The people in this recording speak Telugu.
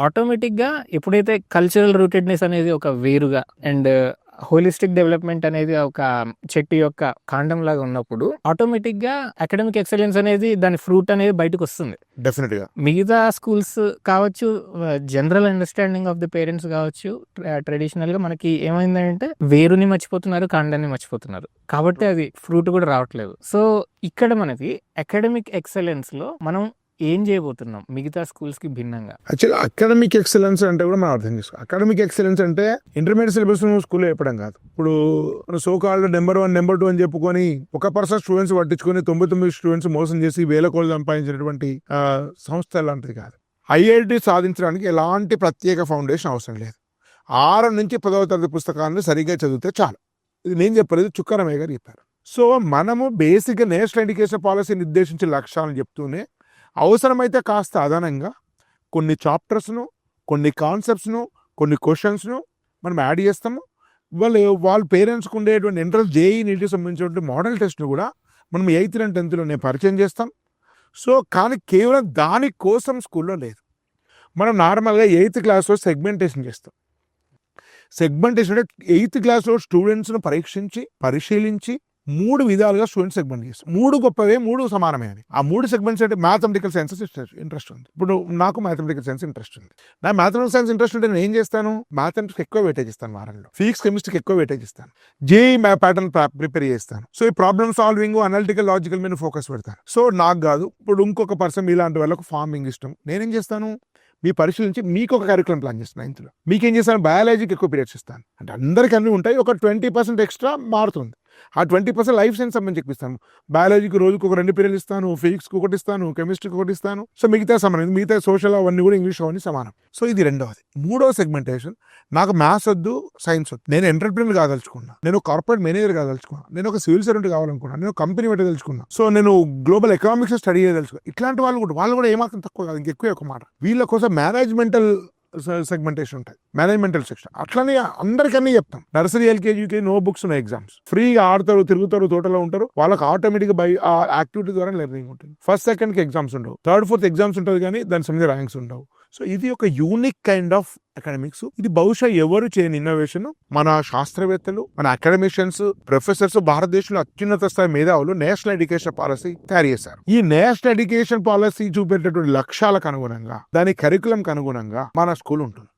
ఆటోమేటిక్‌గా ఎప్పుడైతే కల్చరల్ రూటెడ్‌నెస్ అనేది ఒక వేరుగా అండ్ హోలిస్టిక్ డెవలప్‌మెంట్ అనేది ఒక చెట్టు యొక్క కాండంలాగా ఉన్నప్పుడు ఆటోమేటిక్‌గా అకాడమిక్ ఎక్సలెన్స్ అనేది దాని ఫ్రూట్ అనేది బయటకొస్తుంది. డెఫినెట్‌గా. మిగతా స్కూల్స్ కావచ్చు, general understanding of the parents కావచ్చు, ట్రెడిషనల్‌గా మనకి ఏమైందంటే వేరుని మర్చిపోతున్నారు, కాండాన్ని మర్చిపోతున్నారు. కాబట్టి అది ఫ్రూట్ కూడా రావట్లేదు. సో, ఇక్కడ మనకి అకాడమిక్ ఎక్సలెన్స్‌లో మనం ఏం చేయబోతున్నాం మిగతా స్కూల్స్‌కి భిన్నంగా? యాక్చువల్లీ అకాడమిక్ ఎక్సలెన్స్ అంటే కూడా మనం అర్థం చేసుకోవాలి. అకాడమిక్ ఎక్సలెన్స్ అంటే ఇంటర్మీడియట్ సిలబస్ స్కూల్లో చెప్పడం కాదు. ఇప్పుడు సో కాల్డ్ నెంబర్ 1, నెంబర్ 2 అని చెప్పుకొని 1% స్టూడెంట్స్ పట్టించుకొని 99 స్టూడెంట్స్ మోసం చేసి వేల కోట్లు సంపాదించినటువంటి సంస్థ లాంటిది కాదు. ఐఐటి సాధించడానికి ఎలాంటి ప్రత్యేక ఫౌండేషన్ అవసరం లేదు. 6 నుంచి 10వ తరగతి పుస్తకాలను సరిగ్గా చదివితే చాలు. ఇది నేను చెప్పలేదు, చుక్కారమయ్య గారు చెప్పారు. సో మనము బేసిక్గా నేషనల్ ఎడ్యుకేషన్ పాలసీ నిర్దేశించిన లక్ష్యాలను చెప్తూనే అవసరమైతే కాస్త అదనంగా కొన్ని చాప్టర్స్ను, కొన్ని కాన్సెప్ట్స్ను, కొన్ని క్వశ్చన్స్ను మనం యాడ్ చేస్తాము. వాళ్ళ పేరెంట్స్కి ఉండేటువంటి ఇంట్రెస్ట్ జేఈ నీటికి సంబంధించినటువంటి మోడల్ టెస్ట్ను కూడా మనం 8th and 10th నేను పరిచయం చేస్తాం. సో కానీ కేవలం దానికోసం స్కూల్లో లేదు. మనం నార్మల్గా 8th క్లాస్లో సెగ్మెంటేషన్ చేస్తాం. సెగ్మెంటేషన్ అంటే 8th క్లాస్లో స్టూడెంట్స్ను పరీక్షించి పరిశీలించి 3 విధాలుగా స్టూడెంట్ సెగ్మెంట్ చేస్తాం. 3 గొప్పవే, 3 సమానమే అని. ఆ 3 సెగ్మెంట్స్ అంటే మ్యాథమెటికల్ సైన్సెస్ ఇంట్రెస్ట్ ఉంది. ఇప్పుడు నాకు మ్యాథమెటికల్ సైన్స్ ఇంట్రెస్ట్ ఉంది. నా మ్యాథమెటికల్ సైన్స్ ఇంట్రెస్ట్ ఉంటే నేను ఏం చేస్తాను, మ్యాథమెటిక్స్ ఎక్కువ వెయిటేజ్ ఇస్తాను వారంలో, ఫిజిక్స్ కెమిస్ట్రీకి ఎక్కువ వెయిటేజ్ ఇస్తాను, జేఈ ప్యాటర్న్ ప్రిపేర్ చేస్తాను. సో ఈ ప్రాబ్లమ్ సాల్వింగ్, అనలిటికల్, లాజికల్ మీద ఫోకస్ పెడతాను. సో నాకు కాదు, ఇప్పుడు ఇంకొక పర్సన్ ఇలాంటి వాళ్ళకు ఫార్మింగ్ ఇష్టం, నేనేం చేస్తాను, మీ పరిశీలించి మీకు ఒక కరికులం ప్లాన్ చేస్తాను. 9th మీకేం చేస్తాను, బయాలజీకి ఎక్కువ పీరియడ్స్ ఇస్తాను. అంటే అందరికీ అన్నీ ఉంటాయి, ఒక 20% ఎక్స్ట్రా మారుతుంది. ఆ 20% లైఫ్ సైన్స్ సంబంధించి ఇస్తాను. బయాలజీకి రోజుకు ఒక 2 పీరియడ్లు ఇస్తాను, ఫిజిక్స్కి ఒకటి ఇస్తాను, కెమిస్ట్రీకి ఒకటి ఇస్తాను. సో మిగతా సమానం, మిగతా సోషల్ అవన్నీ కూడా ఇంగ్లీష్ అవన్నీ సమానం. సో ఇది రెండవది. 3వ సెగ్మెంటేషన్, నాకు మ్యాథ్స్ వద్దు, సైన్స్ వద్దు, నేను ఎంటర్ప్రెన్యూర్ కాదలుచుకున్నా, నేను కార్పొరేట్ మేనేజర్ కాదలుచుకున్నా, నేను ఒక సివిల్ సర్వెంట్ కావాలనుకున్నా, నేను కంపెనీ పెట్టదలుచుకున్నా, సో నేను గ్లోబల్ ఎకనామిక్స్ స్టడీ చేయదలుచుకున్నా, ఇట్లాంటి వాళ్ళు కూడా ఏమాత్రం తక్కువ కాదు, ఇంకెక్కువ ఒక మాట. వీళ్ళ కోసం మేనేజ్మెంటల్ సెగ్మెంటేషన్ ఉంటాయి, మేనేజ్మెంటల్ సెక్షన్. అట్లనే అందరికన్నీ చెప్తాం. Nursery, LKG, UKG no books, no exams. ఫ్రీగా ఆడతారు, తిరుగుతారు, తోటలో ఉంటారు. వాళ్ళకి ఆటోమేటిక్గా బై ఆ యాక్టివిటీ ద్వారా లెర్నింగ్ ఉంటుంది. ఫస్ట్, సెకండ్కి ఎగ్జామ్స్ ఉండవు, థర్డ్, ఫోర్త్ ఎగ్జామ్స్ ఉంటుంది, కానీ దాని సంబంధించిన ర్యాంక్స్ ఉండవు. సో ఇది ఒక యూనిక్ కైండ్ ఆఫ్ అకాడమిక్స్. ఇది బహుశా ఎవరు చేయని ఇన్నోవేషన్. మన శాస్త్రవేత్తలు, మన అకాడమిషియన్స్, ప్రొఫెసర్స్, భారతదేశంలో అత్యున్నత స్థాయి మేధావులు నేషనల్ ఎడ్యుకేషన్ పాలసీ తయారు చేశారు. ఈ నేషనల్ ఎడ్యుకేషన్ పాలసీ చూపేటటువంటి లక్ష్యాలకు అనుగుణంగా, దాని కరికులంకి అనుగుణంగా మన స్కూల్ ఉంటుంది.